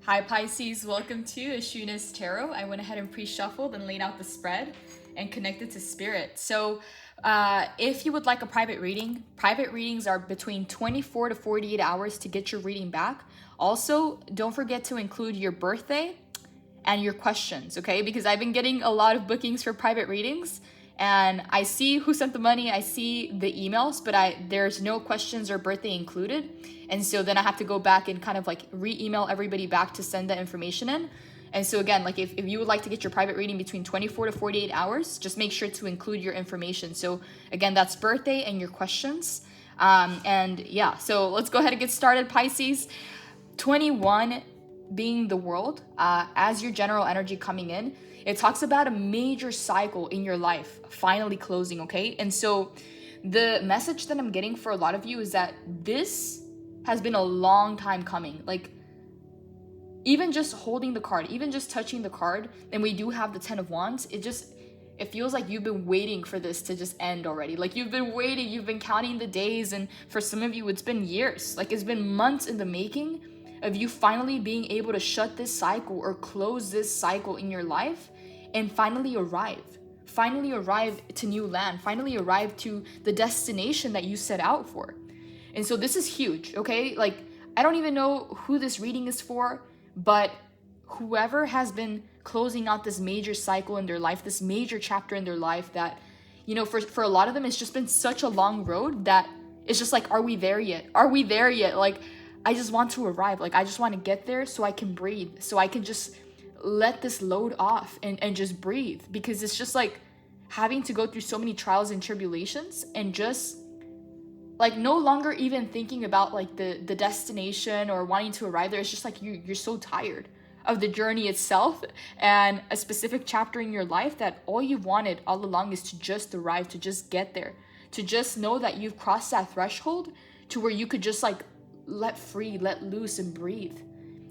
Hi Pisces, welcome to AshunasTarot. I went ahead and pre-shuffled and laid out the spread and connected to spirit. So if you would like a private reading, private readings are between 24 to 48 hours to get your reading back. Also, don't forget to include your birthday and your questions, okay? Because I've been getting a lot of bookings for private readings and I see who sent the money, I see the emails, but there's no questions or birthday included. And so then I have to go back and kind of like re-email everybody back to send that information in. And so again, like if you would like to get your private reading between 24 to 48 hours, just make sure to include your information. So again, that's birthday and your questions. And yeah, so let's go ahead and get started, Pisces. 21 being the world, as your general energy coming in, it talks about a major cycle in your life finally closing, okay? And so the message that I'm getting for a lot of you is that this has been a long time coming. Like even just holding the card, even just touching the card, and we do have the 10 of Wands, it feels like you've been waiting for this to just end already. Like you've been waiting, you've been counting the days, and for some of you, it's been years. Like it's been months in the making of you finally being able to shut this cycle or close this cycle in your life and finally arrive to new land, finally arrive to the destination that you set out for. And so this is huge, okay? Like, I don't even know who this reading is for, but whoever has been closing out this major cycle in their life, this major chapter in their life that, you know, for a lot of them, it's just been such a long road that it's just like, are we there yet? Are we there yet? Like, I just want to arrive. Like, I just want to get there so I can breathe, so I can just let this load off and just breathe, because it's just like having to go through so many trials and tribulations and just like no longer even thinking about like the destination or wanting to arrive there. It's just like you're so tired of the journey itself and a specific chapter in your life that all you've wanted all along is to just arrive, to just get there, to just know that you've crossed that threshold to where you could just like let free, let loose and breathe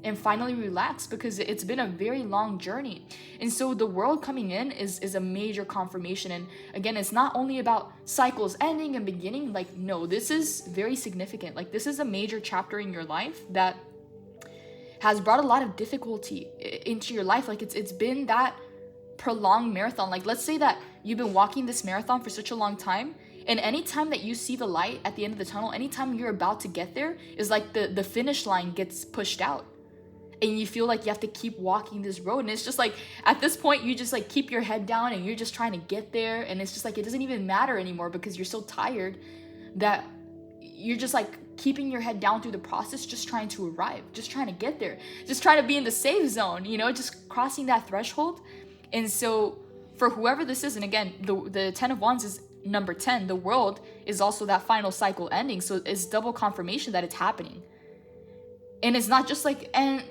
and finally relax, because it's been a very long journey. And so the world coming in is a major confirmation. And again, it's not only about cycles ending and beginning. Like, no, this is very significant. Like, this is a major chapter in your life that has brought a lot of difficulty into your life. Like, it's been that prolonged marathon. Like, let's say that you've been walking this marathon for such a long time, and anytime that you see the light at the end of the tunnel, anytime you're about to get there, is like the finish line gets pushed out. And you feel like you have to keep walking this road. And it's just like, at this point, you just like keep your head down and you're just trying to get there. And it's just like, it doesn't even matter anymore because you're so tired that you're just like keeping your head down through the process, just trying to arrive, just trying to get there, just trying to be in the safe zone, you know, just crossing that threshold. And so for whoever this is, and again, the 10 of Wands is number 10, the world is also that final cycle ending. So it's double confirmation that it's happening. And it's not just like an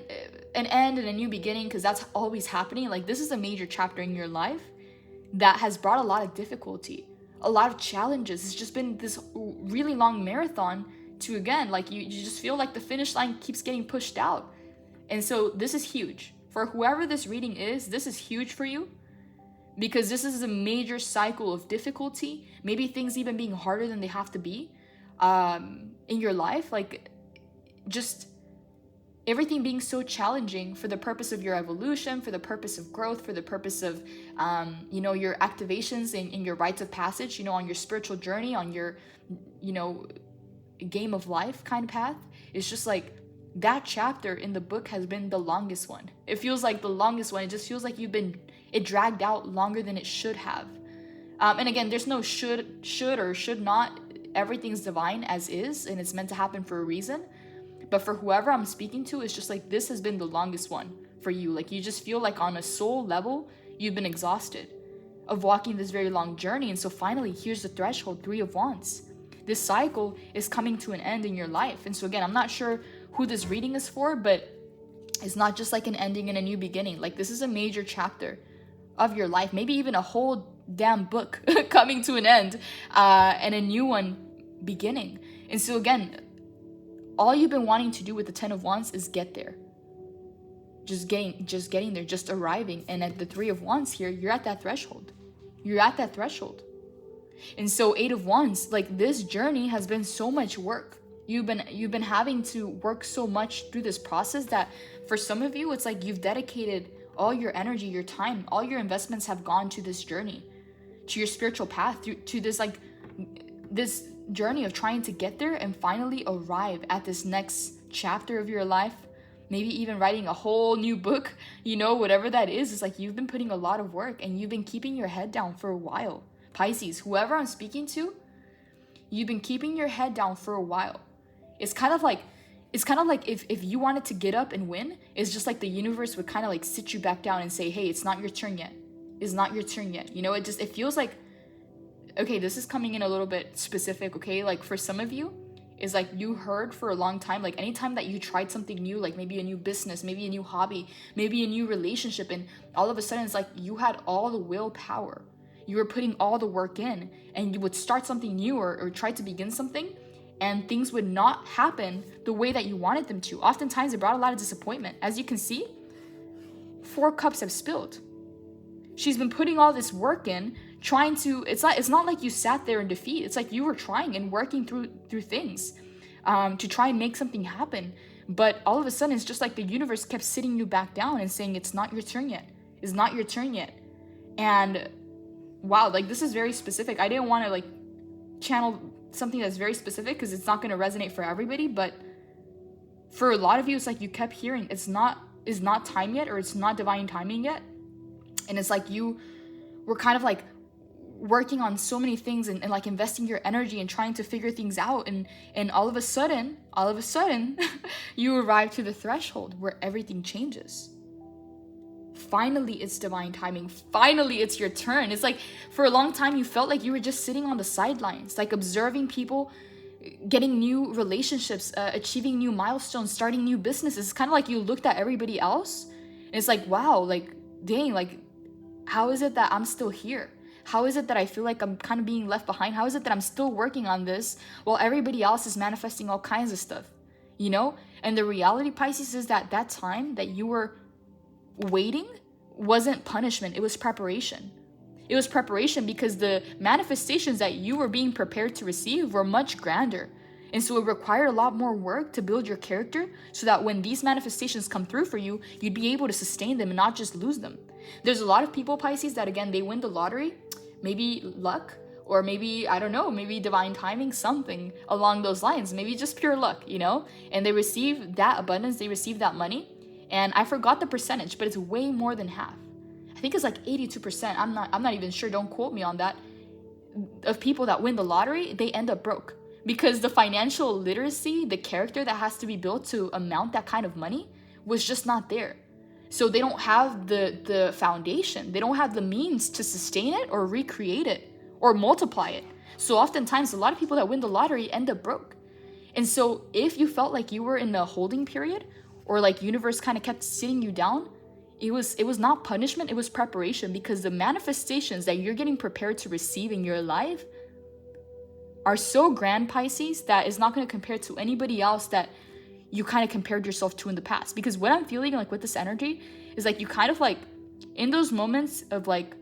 end and a new beginning, because that's always happening. Like, this is a major chapter in your life that has brought a lot of difficulty, a lot of challenges. It's just been this really long marathon to, again, like you just feel like the finish line keeps getting pushed out. And so this is huge. For whoever this reading is, this is huge for you, because this is a major cycle of difficulty, maybe things even being harder than they have to be in your life. Like, just everything being so challenging for the purpose of your evolution, for the purpose of growth, for the purpose of, you know, your activations in your rites of passage, you know, on your spiritual journey, on your, you know, game of life kind of path. It's just like that chapter in the book has been the longest one. It feels like the longest one. It just feels like it dragged out longer than it should have. And again, there's no should or should not. Everything's divine as is, and it's meant to happen for a reason. But for whoever I'm speaking to, it's just like this has been the longest one for you. Like, you just feel like on a soul level, you've been exhausted of walking this very long journey. And so finally, here's the threshold, 3 of Wands. This cycle is coming to an end in your life. And so again, I'm not sure who this reading is for, but it's not just like an ending and a new beginning. Like, this is a major chapter of your life, maybe even a whole damn book coming to an end and a new one beginning. And so again, all you've been wanting to do with the 10 of Wands is get there. Just getting there, just arriving. And at the 3 of Wands here, you're at that threshold. You're at that threshold. And so 8 of Wands, like, this journey has been so much work. You've been having to work so much through this process that for some of you, it's like you've dedicated all your energy, your time, all your investments have gone to this journey, to your spiritual path, to this like this journey of trying to get there and finally arrive at this next chapter of your life. Maybe even writing a whole new book, you know, whatever that is. It's like you've been putting a lot of work and you've been keeping your head down for a while. Pisces, whoever I'm speaking to, you've been keeping your head down for a while. It's kind of like if you wanted to get up and win, it's just like the universe would kind of like sit you back down and say, hey, it's not your turn yet. It's not your turn yet. You know, it feels like, okay, this is coming in a little bit specific, okay? Like for some of you, is like you heard for a long time, like anytime that you tried something new, like maybe a new business, maybe a new hobby, maybe a new relationship, and all of a sudden it's like you had all the willpower. You were putting all the work in and you would start something new or try to begin something, and things would not happen the way that you wanted them to. Oftentimes it brought a lot of disappointment. As you can see, 4 cups have spilled. She's been putting all this work in, trying to, it's not like you sat there in defeat. It's like you were trying and working through things to try and make something happen. But all of a sudden, it's just like the universe kept sitting you back down and saying, it's not your turn yet. It's not your turn yet. And wow, like this is very specific. I didn't want to like channel something that's very specific because it's not going to resonate for everybody. But for a lot of you, it's like you kept hearing it's not time yet, or it's not divine timing yet. And it's like you were kind of like working on so many things and like investing your energy and trying to figure things out. And all of a sudden, you arrive to the threshold where everything changes. Finally, it's divine timing. Finally, it's your turn. It's like for a long time, you felt like you were just sitting on the sidelines, like observing people getting new relationships, achieving new milestones, starting new businesses. It's kind of like you looked at everybody else and it's like, wow, like, dang, like, how is it that I'm still here? How is it that I feel like I'm kind of being left behind? How is it that I'm still working on this while everybody else is manifesting all kinds of stuff, you know? And the reality, Pisces, is that that time that you were waiting wasn't punishment. It was preparation. It was preparation because the manifestations that you were being prepared to receive were much grander. And so it required a lot more work to build your character so that when these manifestations come through for you, you'd be able to sustain them and not just lose them. There's a lot of people, Pisces, that again, they win the lottery, maybe luck, or maybe, I don't know, maybe divine timing, something along those lines, maybe just pure luck, you know? And they receive that abundance, they receive that money. And I forgot the percentage, but it's way more than half. I think it's like 82%. I'm not even sure, don't quote me on that. Of people that win the lottery, they end up broke. Because the financial literacy, the character that has to be built to amount that kind of money was just not there. So they don't have the foundation. They don't have the means to sustain it or recreate it or multiply it. So oftentimes, a lot of people that win the lottery end up broke. And so if you felt like you were in a holding period or like universe kind of kept sitting you down, it was not punishment, it was preparation, because the manifestations that you're getting prepared to receive in your life are so grand, Pisces, that it's not going to compare to anybody else that you kind of compared yourself to in the past. Because what I'm feeling like with this energy is like you kind of like in those moments of like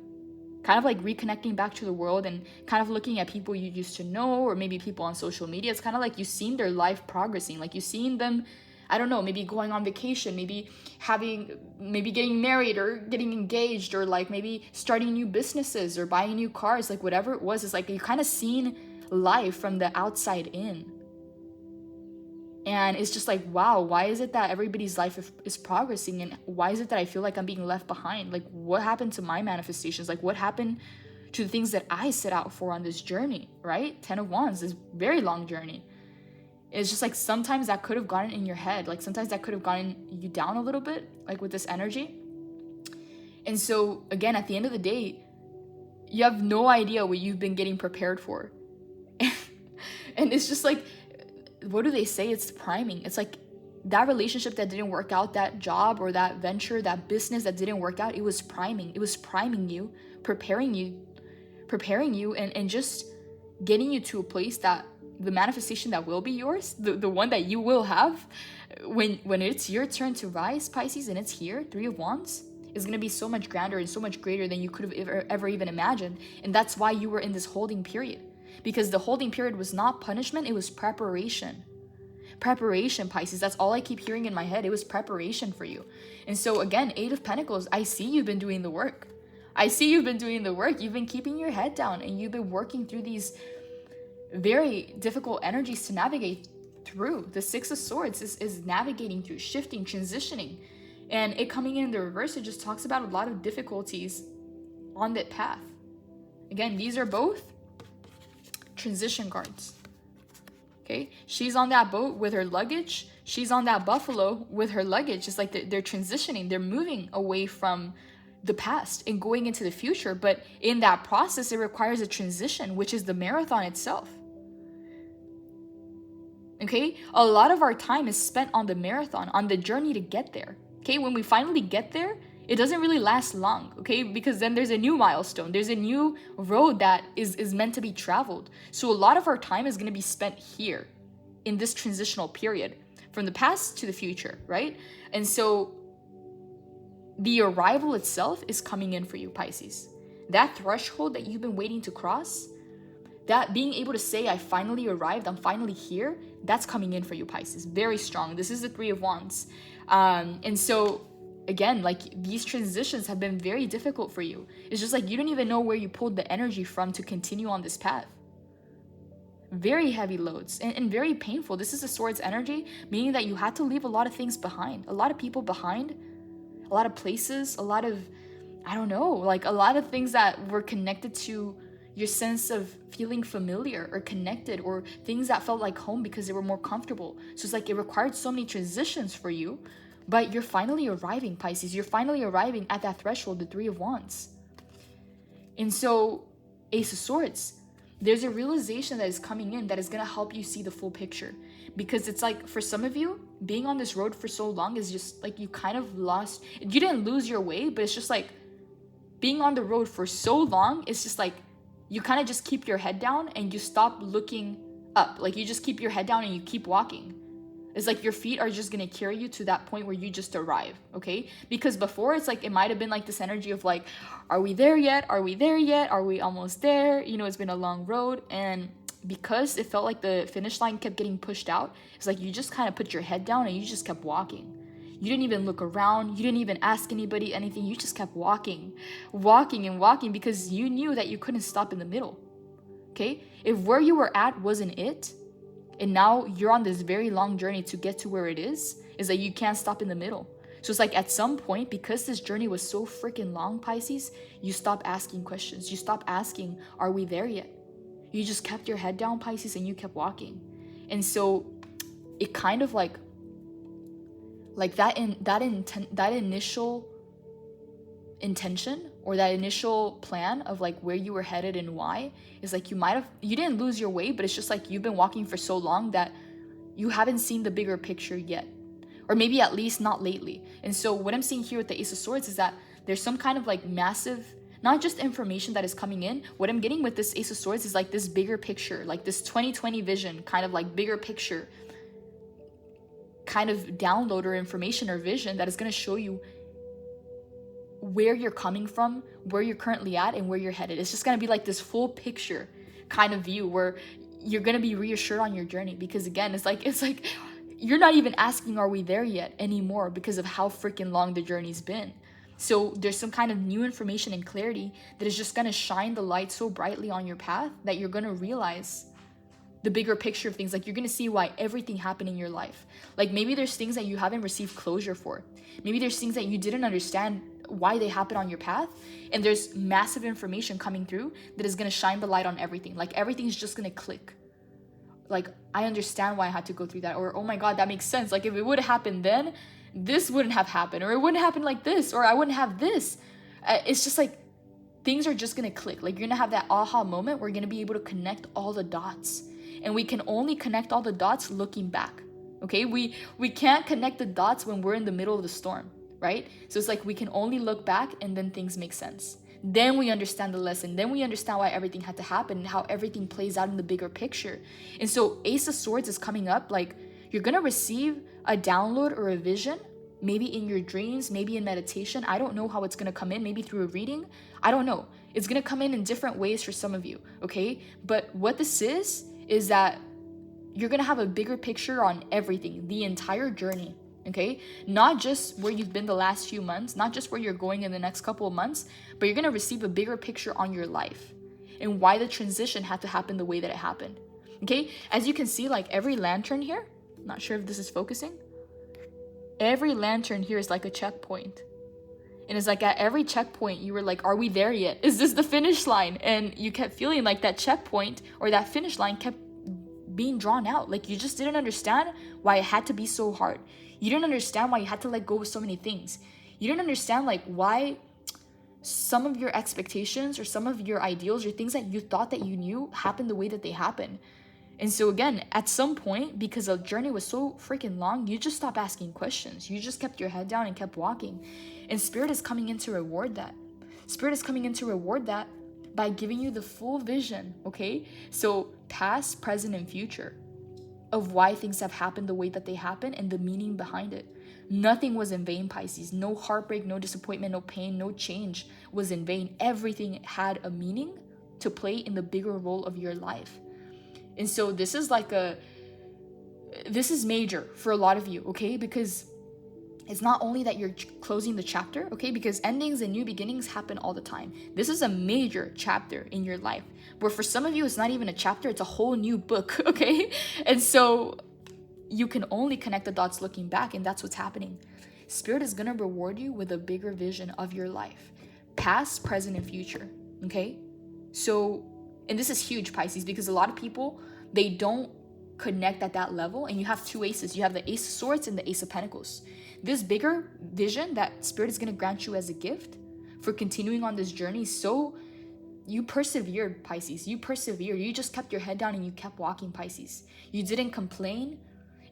kind of like reconnecting back to the world and kind of looking at people you used to know, or maybe people on social media, it's kind of like you've seen their life progressing, like you've seen them, I don't know, maybe going on vacation, maybe getting married or getting engaged, or like maybe starting new businesses or buying new cars, like whatever it was. It's like you kind of seen life from the outside in. And it's just like, wow, why is it that everybody's life is progressing? And why is it that I feel like I'm being left behind? Like, what happened to my manifestations? Like, what happened to the things that I set out for on this journey, right? 10 of Wands, this very long journey. It's just like sometimes that could have gotten in your head. Like sometimes that could have gotten you down a little bit, like with this energy. And so again, at the end of the day, you have no idea what you've been getting prepared for. And it's just like, what do they say? It's priming. It's like that relationship that didn't work out, that job or that venture, that business that didn't work out, it was priming. It was priming you, preparing you and just getting you to a place that the manifestation that will be yours, the one that you will have when it's your turn to rise, Pisces, and it's here, 3 of Wands, is going to be so much grander and so much greater than you could have ever even imagined. And that's why you were in this holding period. Because the holding period was not punishment, it was preparation. Preparation, Pisces. That's all I keep hearing in my head. It was preparation for you. And so again, 8 of Pentacles, I see you've been doing the work. I see you've been doing the work. You've been keeping your head down and you've been working through these very difficult energies to navigate through. The 6 of Swords is navigating through, shifting, transitioning. And it coming in the reverse, it just talks about a lot of difficulties on that path. Again, these are both transition cards. Okay, she's on that boat with her luggage. She's on that buffalo with her luggage. It's like they're transitioning. They're moving away from the past and going into the future. But in that process, it requires a transition, which is the marathon itself. Okay, a lot of our time is spent on the marathon, on the journey to get there. Okay, when we finally get there, it doesn't really last long, okay? Because then there's a new milestone. There's a new road that is meant to be traveled. So a lot of our time is going to be spent here in this transitional period from the past to the future, right? And so the arrival itself is coming in for you, Pisces. That threshold that you've been waiting to cross, that being able to say, I finally arrived, I'm finally here, that's coming in for you, Pisces. Very strong. This is the 3 of Wands. And so again, like these transitions have been very difficult for you. It's just like you don't even know where you pulled the energy from to continue on this path. Very heavy loads and very painful. This is a Swords energy, meaning that you had to leave a lot of things behind, a lot of people behind, a lot of places, a lot of, I don't know, like a lot of things that were connected to your sense of feeling familiar or connected, or things that felt like home because they were more comfortable. So it's like it required so many transitions for you. But you're finally arriving, Pisces. You're finally arriving at that threshold, the 3 of Wands. And so, Ace of Swords, there's a realization that is coming in that is going to help you see the full picture. Because it's like, for some of you, being on this road for so long is just like you kind of lost, you didn't lose your way, but it's just like being on the road for so long, it's just like you kind of just keep your head down and you stop looking up. Like you just keep your head down and you keep walking. It's like your feet are just going to carry you to that point where you just arrive, okay? Because before, it's like it might have been like this energy of like, are we there yet? Are we there yet? Are we almost there? You know, it's been a long road. And because it felt like the finish line kept getting pushed out, it's like you just kind of put your head down and you just kept walking. You didn't even look around. You didn't even ask anybody anything. You just kept walking, walking and walking because you knew that you couldn't stop in the middle, okay? If where you were at wasn't it, and now you're on this very long journey to get to where it is that you can't stop in the middle. So it's like at some point, because this journey was so freaking long, Pisces, you stop asking questions. You stop asking, are we there yet? You just kept your head down, Pisces, and you kept walking. And so it kind of like that initial intention or that initial plan of like where you were headed and why is like you didn't lose your way, but it's just like you've been walking for so long that you haven't seen the bigger picture yet, or maybe at least not lately. And so what I'm seeing here with the Ace of Swords is that there's some kind of like massive, not just information that is coming in. What I'm getting with this Ace of Swords is like this bigger picture, like this 2020 vision, kind of like bigger picture kind of download or information or vision that is going to show you where you're coming from, where you're currently at, and where you're headed. It's just going to be like this full picture kind of view where you're going to be reassured on your journey. Because again, it's like you're not even asking, are we there yet anymore, because of how freaking long the journey's been. So there's some kind of new information and clarity that is just going to shine the light so brightly on your path that you're going to realize the bigger picture of things. Like you're going to see why everything happened in your life. Like maybe there's things that you haven't received closure for. Maybe there's things that you didn't understand why they happen on your path, and there's massive information coming through that is going to shine the light on everything. Like everything's just going to click. Like, I understand why I had to go through that, or oh my god, that makes sense. Like if it would have happened then, this wouldn't have happened, or it wouldn't happen like this, or I wouldn't have this. It's just like things are just going to click. Like you're going to have that aha moment where you're going to be able to connect all the dots, and we can only connect all the dots looking back. Okay, we can't connect the dots when we're in the middle of the storm, right? So it's like we can only look back, and then things make sense. Then we understand the lesson. Then we understand why everything had to happen and how everything plays out in the bigger picture. And so Ace of Swords is coming up. Like you're going to receive a download or a vision, maybe in your dreams, maybe in meditation. I don't know how it's going to come in, maybe through a reading. I don't know. It's going to come in different ways for some of you, okay? But what this is that you're gonna have a bigger picture on everything, the entire journey, okay? Not just where you've been the last few months, not just where you're going in the next couple of months, but you're gonna receive a bigger picture on your life and why the transition had to happen the way that it happened, okay? As you can see, like every lantern here, not sure if this is focusing, every lantern here is like a checkpoint. And it's like at every checkpoint, you were like, are we there yet? Is this the finish line? And you kept feeling like that checkpoint or that finish line kept being drawn out. Like you just didn't understand why it had to be so hard. You didn't understand why you had to let go of so many things. You didn't understand like why some of your expectations or some of your ideals or things that you thought that you knew happened the way that they happened. And so again, at some point, because the journey was so freaking long, you just stopped asking questions. You just kept your head down and kept walking. And Spirit is coming in to reward that. Spirit is coming in to reward that by giving you the full vision, okay? So past, present, and future of why things have happened the way that they happen and the meaning behind it. Nothing was in vain, Pisces. No heartbreak, no disappointment, no pain, no change was in vain. Everything had a meaning to play in the bigger role of your life. And so this is major for a lot of you, okay? Because it's not only that you're closing the chapter, okay? Because endings and new beginnings happen all the time. This is a major chapter in your life. Where for some of you, it's not even a chapter, it's a whole new book, okay? And so you can only connect the dots looking back, and that's what's happening. Spirit is gonna reward you with a bigger vision of your life. Past, present, and future, okay? So, and this is huge, Pisces, because a lot of people, they don't connect at that level, and you have two aces. You have the Ace of Swords and the Ace of Pentacles. This bigger vision that Spirit is going to grant you as a gift for continuing on this journey, so you persevered, Pisces. You persevered. You just kept your head down and you kept walking, Pisces. You didn't complain.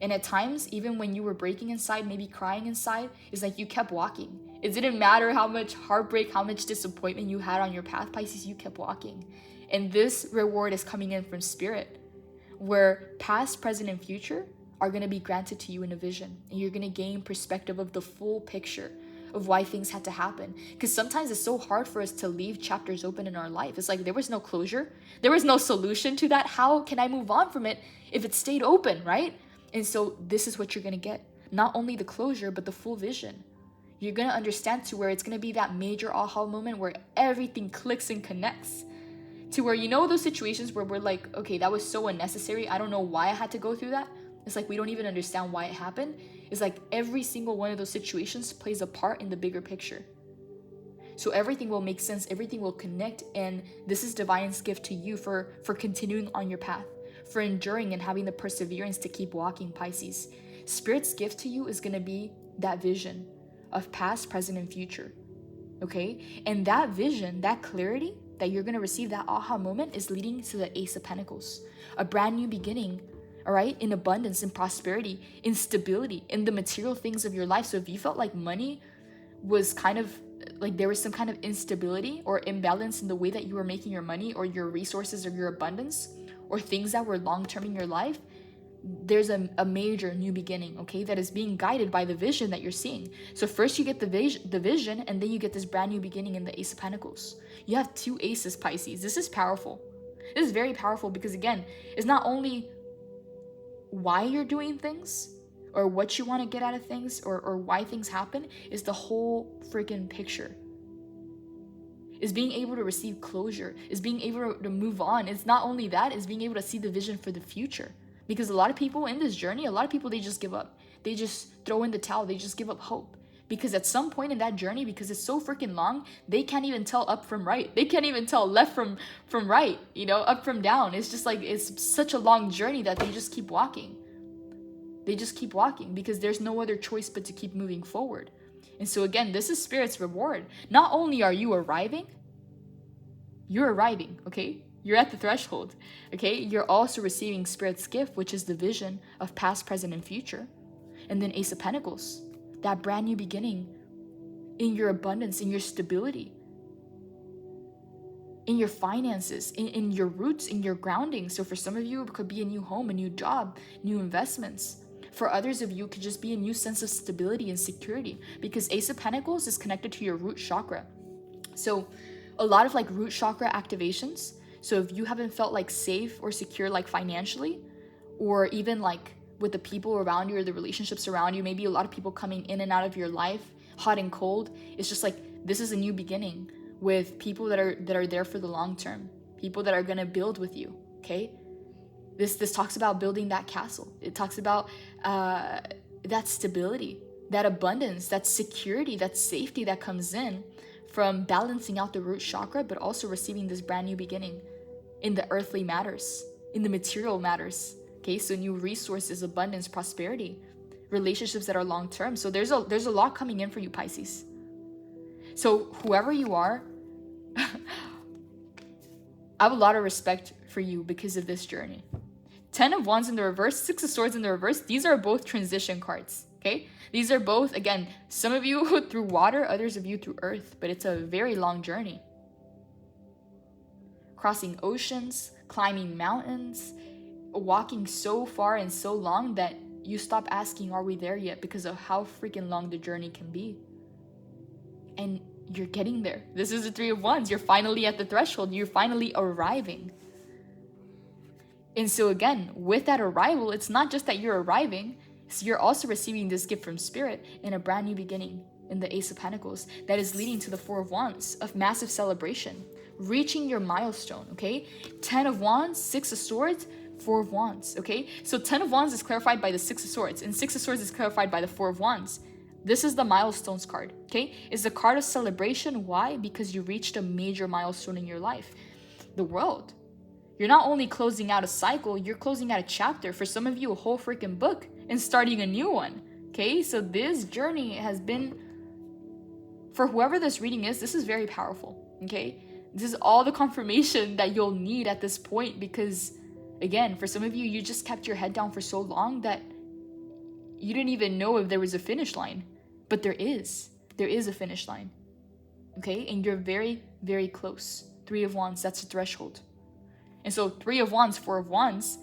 And at times, even when you were breaking inside, maybe crying inside, it's like you kept walking. It didn't matter how much heartbreak, how much disappointment you had on your path, Pisces, you kept walking. And this reward is coming in from Spirit, where past, present, and future are going to be granted to you in a vision. And you're going to gain perspective of the full picture of why things had to happen. Because sometimes it's so hard for us to leave chapters open in our life. It's like there was no closure. There was no solution to that. How can I move on from it if it stayed open, right? And so this is what you're going to get. Not only the closure, but the full vision. You're going to understand to where it's going to be that major aha moment where everything clicks and connects. To where, you know, those situations where we're like, okay, that was so unnecessary. I don't know why I had to go through that. It's like we don't even understand why it happened. It's like every single one of those situations plays a part in the bigger picture. So everything will make sense. Everything will connect. And this is Divine's gift to you for continuing on your path, for enduring and having the perseverance to keep walking, Pisces. Spirit's gift to you is going to be that vision of past, present, and future. Okay? And that vision, that clarity that you're going to receive, that aha moment, is leading to the Ace of Pentacles. A brand new beginning, all right? In abundance, in prosperity, in stability, in the material things of your life. So if you felt like money was kind of like there was some kind of instability or imbalance in the way that you were making your money or your resources or your abundance or things that were long-term in your life, there's a major new beginning, okay, that is being guided by the vision that you're seeing. So first you get the vision, and then you get this brand new beginning in the Ace of Pentacles. You have two aces, Pisces. This is powerful. This is very powerful because, again, it's not only why you're doing things or what you want to get out of things or why things happen, is the whole freaking picture. Is being able to receive closure, is being able to move on. It's not only that, it's being able to see the vision for the future. Because a lot of people in this journey, a lot of people, they just give up. They just throw in the towel. They just give up hope. Because at some point in that journey, because it's so freaking long, they can't even tell up from right. They can't even tell left from right, you know, up from down. It's just like, it's such a long journey that they just keep walking. They just keep walking because there's no other choice but to keep moving forward. And so again, this is Spirit's reward. Not only are you arriving, you're arriving, okay? You're at the threshold, okay? You're also receiving Spirit's gift, which is the vision of past, present, and future. And then Ace of Pentacles, that brand new beginning in your abundance, in your stability, in your finances, in your roots, in your grounding. So for some of you, it could be a new home, a new job, new investments. For others of you, it could just be a new sense of stability and security, because Ace of Pentacles is connected to your root chakra. So a lot of like root chakra activations. So if you haven't felt like safe or secure, like financially, or even like with the people around you or the relationships around you, maybe a lot of people coming in and out of your life, hot and cold. It's just like, this is a new beginning with people that are there for the long term, people that are going to build with you. Okay. This talks about building that castle. It talks about that stability, that abundance, that security, that safety that comes in from balancing out the root chakra, but also receiving this brand new beginning in the earthly matters, in the material matters. Okay, so new resources, abundance, prosperity, relationships that are long term. So there's a lot coming in for you, Pisces. So whoever you are, I have a lot of respect for you because of this journey. 10 of Wands in the reverse, 6 of Swords in the reverse. These are both transition cards. Okay, these are both, again, some of you through water, others of you through earth, but it's a very long journey. Crossing oceans, climbing mountains, walking so far and so long that you stop asking, are we there yet? Because of how freaking long the journey can be. And you're getting there. This is the 3 of Wands. You're finally at the threshold. You're finally arriving. And so again, with that arrival, it's not just that you're arriving. So you're also receiving this gift from Spirit in a brand new beginning in the Ace of Pentacles that is leading to the 4 of Wands of massive celebration, reaching your milestone, okay? 10 of Wands, 6 of Swords, 4 of Wands, okay? So 10 of Wands is clarified by the 6 of Swords, and 6 of Swords is clarified by the 4 of Wands. This is the milestones card, okay? It's the card of celebration. Why? Because you reached a major milestone in your life. The world. You're not only closing out a cycle, you're closing out a chapter. For some of you, a whole freaking book and starting a new one, okay? So this journey has been, for whoever this reading is, this is very powerful, okay? This is all the confirmation that you'll need at this point because, again, for some of you, you just kept your head down for so long that you didn't even know if there was a finish line. But there is a finish line, okay? And you're very, very close. 3 of Wands, that's the threshold. And so 3 of Wands, 4 of Wands,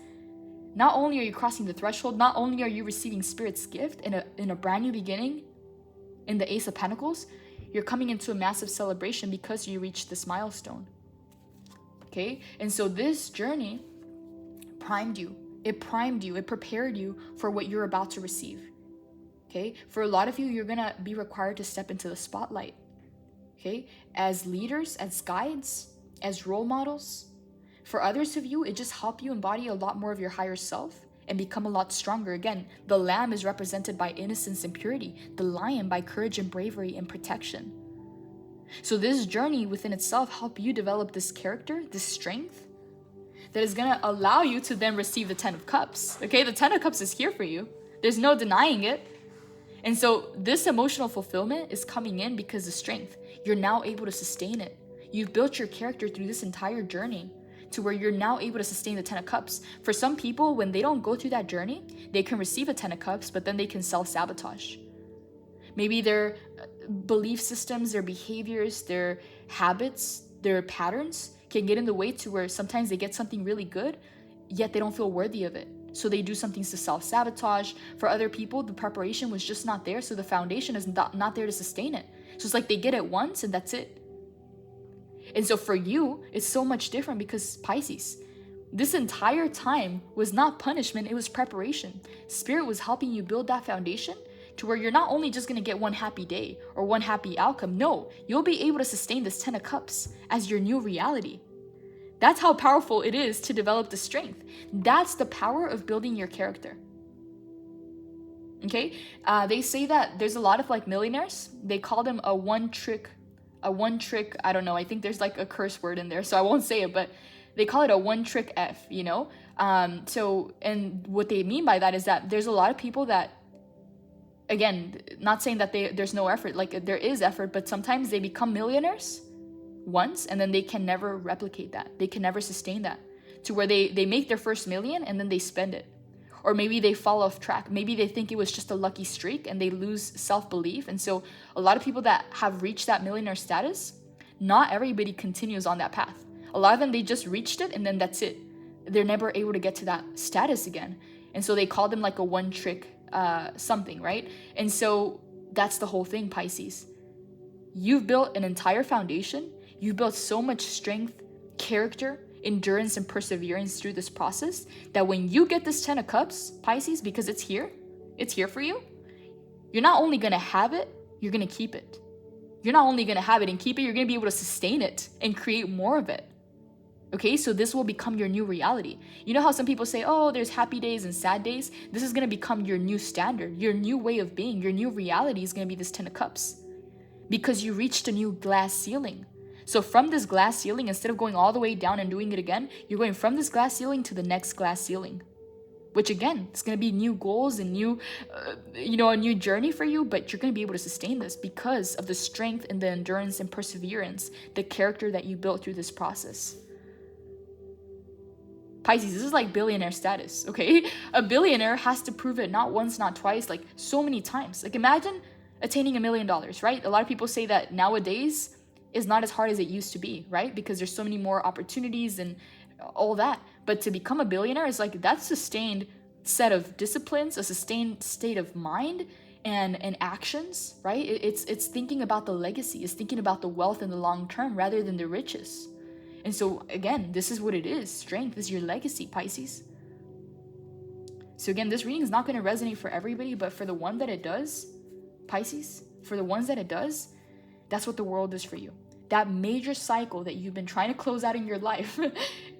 not only are you crossing the threshold, not only are you receiving Spirit's gift in a brand new beginning in the Ace of Pentacles, you're coming into a massive celebration because you reached this milestone, okay? And so this journey primed you. It prepared you for what you're about to receive, okay? For a lot of you, you're gonna be required to step into the spotlight, okay? As leaders, as guides, as role models. For others of you, it just helped you embody a lot more of your higher self and become a lot stronger. Again, the lamb is represented by innocence and purity, the lion by courage and bravery and protection. So this journey within itself helped you develop this character, this strength, that is going to allow you to then receive the 10 of Cups. Okay, the 10 of Cups is here for you. There's no denying it. And so this emotional fulfillment is coming in because of strength. You're now able to sustain it. You've built your character through this entire journey to where you're now able to sustain the 10 of Cups. For some people, when they don't go through that journey, they can receive a 10 of Cups, but then they can self-sabotage. Maybe their belief systems, their behaviors, their habits, their patterns can get in the way to where sometimes they get something really good, yet they don't feel worthy of it. So they do something to self-sabotage. For other people, the preparation was just not there, so the foundation is not there to sustain it. So it's like they get it once and that's it. And so for you, it's so much different because Pisces, this entire time was not punishment, it was preparation. Spirit was helping you build that foundation to where you're not only just going to get one happy day or one happy outcome. No, you'll be able to sustain this 10 of Cups as your new reality. That's how powerful it is to develop the strength. That's the power of building your character. Okay? They say that there's a lot of like millionaires. They call them a one trick, I don't know. I think there's like a curse word in there, so I won't say it, but they call it a one trick F, you know? So, and what they mean by that is that there's a lot of people that, again, not saying that there's no effort, like there is effort, but sometimes they become millionaires once and then they can never replicate that. They can never sustain that to where they make their first million and then they spend it. Or maybe they fall off track. Maybe they think it was just a lucky streak and they lose self-belief. And so a lot of people that have reached that millionaire status, not everybody continues on that path. A lot of them, they just reached it and then that's it. They're never able to get to that status again. And so they call them like a one trick something, right? And so that's the whole thing, Pisces. You've built an entire foundation. You've built so much strength, character, endurance and perseverance through this process, that when you get this 10 of Cups, Pisces, because it's here for you, you're not only going to have it, you're going to keep it. You're not only going to have it and keep it, you're going to be able to sustain it and create more of it. Okay, so this will become your new reality. You know how some people say, oh, there's happy days and sad days? This is going to become your new standard, your new way of being. Your new reality is going to be this 10 of Cups, because you reached a new glass ceiling. So from this glass ceiling, instead of going all the way down and doing it again, you're going from this glass ceiling to the next glass ceiling. Which again, it's going to be new goals and new, a new journey for you, but you're going to be able to sustain this because of the strength and the endurance and perseverance, the character that you built through this process. Pisces, this is like billionaire status, okay? A billionaire has to prove it not once, not twice, like so many times. Like imagine attaining $1 million, right? A lot of people say that nowadays is not as hard as it used to be, right? Because there's so many more opportunities and all that. But to become a billionaire is like, that's a sustained set of disciplines, a sustained state of mind and actions, right? It's thinking about the legacy, it's thinking about the wealth in the long term rather than the riches. And so again, this is what it is. Strength is your legacy, Pisces. So again, this reading is not going to resonate for everybody, but for the one that it does, Pisces, for the ones that it does, that's what the world is for you. That major cycle that you've been trying to close out in your life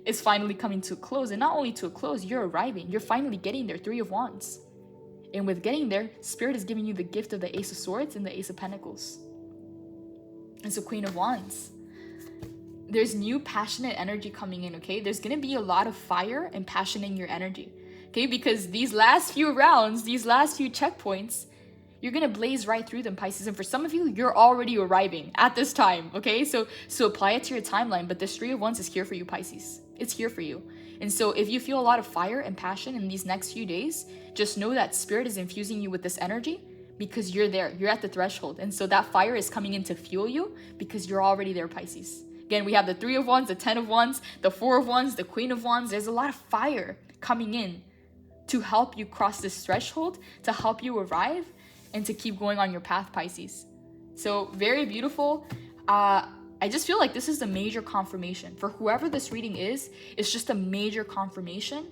is finally coming to a close. And not only to a close, you're arriving. You're finally getting there. 3 of Wands. And with getting there, Spirit is giving you the gift of the Ace of Swords and the Ace of Pentacles. And so Queen of Wands. There's new passionate energy coming in, okay? There's going to be a lot of fire and passion in your energy, okay? Because these last few rounds, these last few checkpoints, you're going to blaze right through them, Pisces. And for some of you, you're already arriving at this time, okay? So apply it to your timeline. But this 3 of Wands is here for you, Pisces. It's here for you. And so if you feel a lot of fire and passion in these next few days, just know that Spirit is infusing you with this energy because you're there. You're at the threshold. And so that fire is coming in to fuel you because you're already there, Pisces. Again, we have the 3 of Wands, the 10 of Wands, the 4 of Wands, the Queen of Wands. There's a lot of fire coming in to help you cross this threshold, to help you arrive, and to keep going on your path, Pisces. So very beautiful. I just feel like this is a major confirmation. For whoever this reading is, it's just a major confirmation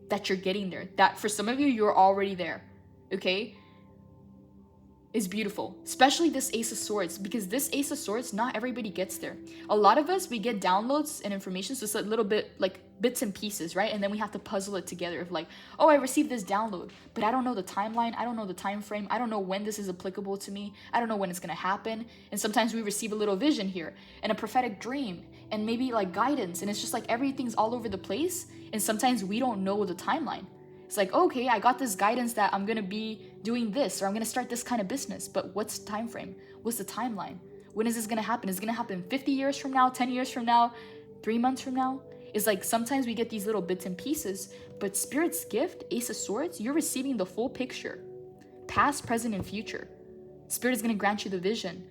that you're getting there. That for some of you, you're already there, okay? Is beautiful, especially this Ace of Swords, because this Ace of Swords, not everybody gets there. A lot of us, we get downloads and information, so it's a little bit like bits and pieces, right? And then we have to puzzle it together of like, oh, I received this download, but I don't know the timeline, I don't know the time frame, I don't know when this is applicable to me, I don't know when it's gonna happen. And sometimes we receive a little vision here and a prophetic dream and maybe like guidance, and it's just like everything's all over the place, and sometimes we don't know the timeline. It's like, okay, I got this guidance that I'm gonna be doing this, or I'm gonna start this kind of business, but what's the time frame? What's the timeline? When is this gonna happen? Is it gonna happen 50 years from now, 10 years from now, 3 months from now? It's like sometimes we get these little bits and pieces, but Spirit's gift, Ace of Swords, you're receiving the full picture, past, present, and future. Spirit is gonna grant you the vision.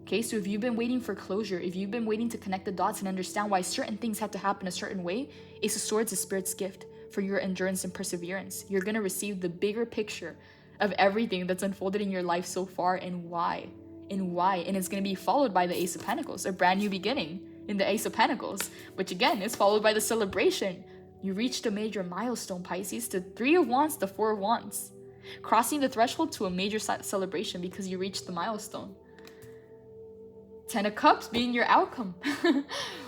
Okay, so if you've been waiting for closure, if you've been waiting to connect the dots and understand why certain things have to happen a certain way, Ace of Swords is Spirit's gift for your endurance and perseverance. You're going to receive the bigger picture of everything that's unfolded in your life so far and why. And it's going to be followed by the Ace of Pentacles, a brand new beginning in the Ace of Pentacles, which again is followed by the celebration. You reached a major milestone, Pisces, to 3 of Wands, to 4 of Wands, crossing the threshold to a major celebration because you reached the milestone. 10 of Cups being your outcome.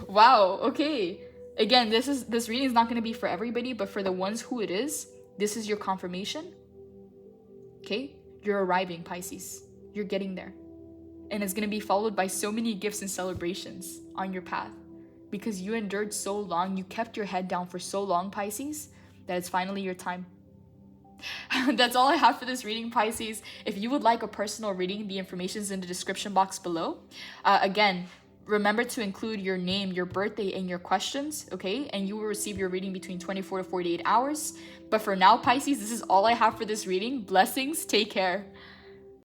Wow, okay. Again, this reading is not going to be for everybody, but for the ones who it is, this is your confirmation. Okay? You're arriving, Pisces. You're getting there. And it's going to be followed by so many gifts and celebrations on your path because you endured so long, you kept your head down for so long, Pisces, that it's finally your time. That's all I have for this reading, Pisces. If you would like a personal reading, the information is in the description box below. Again, remember to include your name, your birthday, and your questions, okay? And you will receive your reading between 24 to 48 hours. But for now, Pisces, this is all I have for this reading. Blessings. Take care.